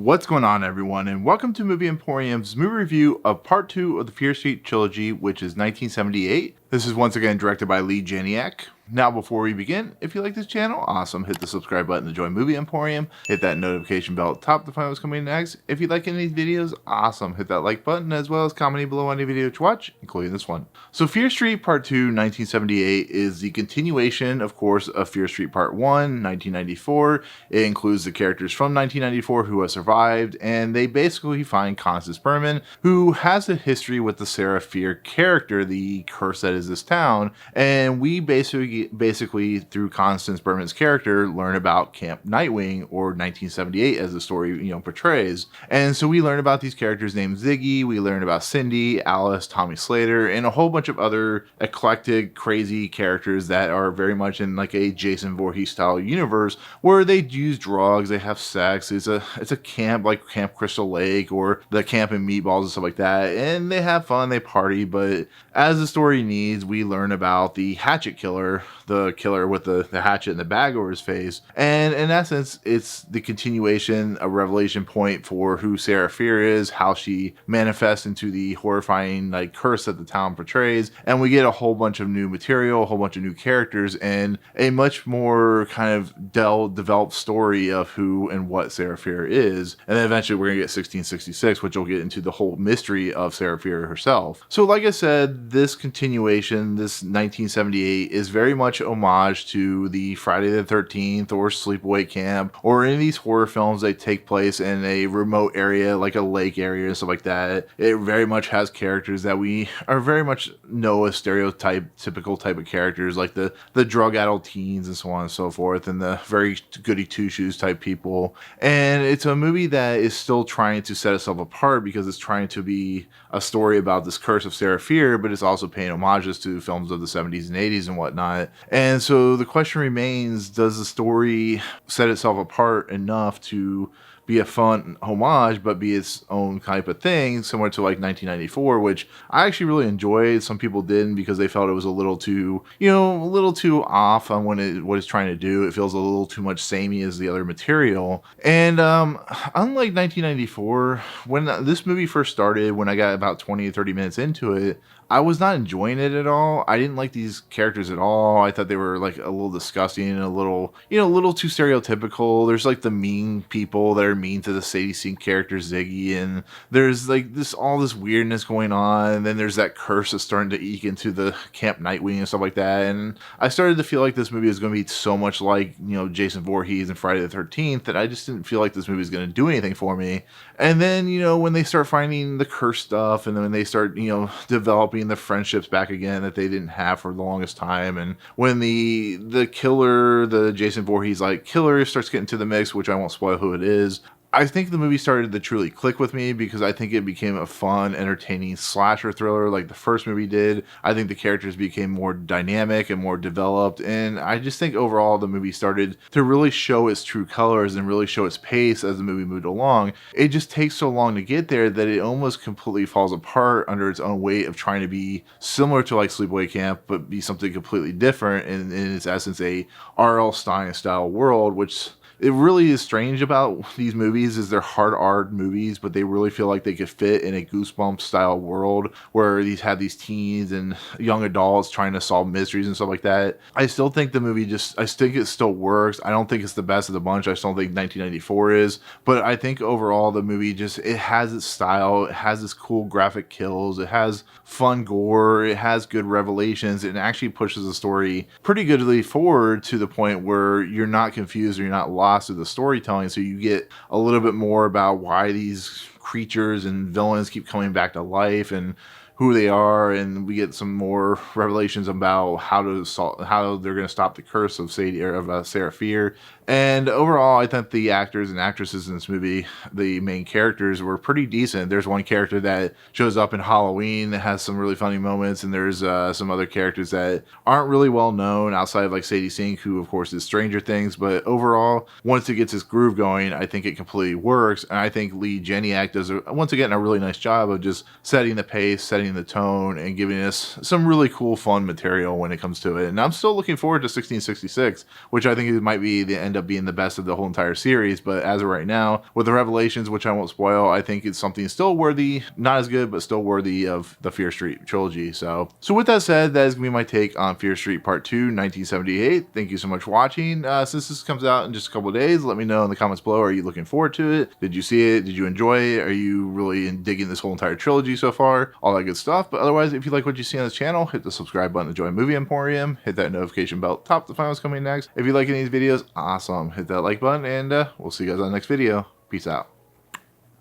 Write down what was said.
What's going on, everyone, and welcome to Movie Emporium's movie review of Part 2 of the Fear Street Trilogy, which is 1978. This is once again directed by Leigh Janiak. Now, before we begin, if you like this channel, awesome, hit the subscribe button to join Movie Emporium, hit that notification bell at the top to find what's coming next. If you like any of these videos, awesome, hit that like button, as well as commenting below any video to watch, including this one. So Fear Street Part 2, 1978 is the continuation, of course, of Fear Street Part 1, 1994. It includes the characters from 1994 who have survived, and they basically find Constance Berman, who has a history with the Sarah Fier character, the curse that is this town, and we basically through Constance Berman's character learn about Camp Nightwing, or 1978 as the story portrays. And so we learn about these characters named Ziggy, we learn about Cindy, Alice, Tommy Slater, and a whole bunch of other eclectic crazy characters that are very much in like a Jason Voorhees style universe where they use drugs, they have sex. It's a camp like Camp Crystal Lake or the Camp and Meatballs and stuff like that, and they have fun, they party. But as the story needs, we learn about the hatchet killer, the killer with the hatchet and the bag over his face. And in essence, it's the continuation, a revelation point for who Sarah Fier is, how she manifests into the horrifying curse that the town portrays. And we get a whole bunch of new material, a whole bunch of new characters, and a much more kind of developed story of who and what Sarah Fier is. And then eventually we're gonna get 1666, which will get into the whole mystery of Sarah Fier herself. So like I said, this continuation, this 1978, is very much homage to the Friday the 13th or Sleepaway Camp or any of these horror films that take place in a remote area like a lake area and stuff like that. It very much has characters that we are very much know as typical type of characters, like the drug-addled teens and so on and so forth, and the very goody two-shoes type people. And it's a movie that is still trying to set itself apart because it's trying to be a story about this curse of Sarah Fier, but it's also paying homages to films of the 70s and 80s and whatnot. And so the question remains, does the story set itself apart enough to be a fun homage, but be its own type of thing, similar to like 1994, which I actually really enjoyed. Some people didn't because they felt it was a little too, a little too off on what it's trying to do. It feels a little too much samey as the other material. And unlike 1994, when this movie first started, when I got about 20 or 30 minutes into it, I was not enjoying it at all. I didn't like these characters at all. I thought they were like a little disgusting and a little too stereotypical. There's like the mean people that are mean to the Sadie Sink character Ziggy, and there's like all this weirdness going on. And then there's that curse that's starting to eke into the Camp Nightwing and stuff like that. And I started to feel like this movie was going to be so much like Jason Voorhees and Friday the 13th that I just didn't feel like this movie was going to do anything for me. And then when they start finding the curse stuff, and then when they start developing the friendships back again that they didn't have for the longest time, and when the killer, the Jason Voorhees killer, starts getting to the mix, which I won't spoil who it is, I think the movie started to truly click with me because I think it became a fun, entertaining slasher thriller like the first movie did. I think the characters became more dynamic and more developed, and I just think overall the movie started to really show its true colors and really show its pace as the movie moved along. It just takes so long to get there that it almost completely falls apart under its own weight of trying to be similar to like Sleepaway Camp, but be something completely different in its essence, a R.L. Stine style world, which it really is strange about these movies is they're hard R movies, but they really feel like they could fit in a Goosebumps style world where these teens and young adults trying to solve mysteries and stuff like that. I still think the movie I think it still works. I don't think it's the best of the bunch. I still think 1994 is, but I think overall the movie it has its style. It has this cool graphic kills. It has fun gore. It has good revelations. It actually pushes the story pretty goodly forward to the point where you're not confused or you're not lost of the storytelling, so you get a little bit more about why these creatures and villains keep coming back to life and who they are, and we get some more revelations about how they're going to stop the curse of Sarah Fier. And overall, I think the actors and actresses in this movie, the main characters, were pretty decent. There's one character that shows up in Halloween that has some really funny moments, and there's some other characters that aren't really well known outside of like Sadie Sink, who of course is Stranger Things. But overall, once it gets its groove going, I think it completely works. And I think Leigh Janiak does once again a really nice job of just setting the pace, setting setting the tone and giving us some really cool, fun material when it comes to it. And I'm still looking forward to 1666, which I think it might be end up being the best of the whole entire series. But as of right now, with the revelations, which I won't spoil, I think it's something still worthy, not as good, but still worthy of the Fear Street trilogy. So with that said, that is going to be my take on Fear Street Part 2, 1978. Thank you so much for watching. Since this comes out in just a couple of days, let me know in the comments below. Are you looking forward to it? Did you see it? Did you enjoy it? Are you really digging this whole entire trilogy so far? All that good stuff. But otherwise, if you like what you see on this channel, hit the subscribe button to join Movie Emporium. Hit that notification bell top to find what's coming next. If you like any of these videos, awesome. Hit that like button, and we'll see you guys on the next video. Peace out.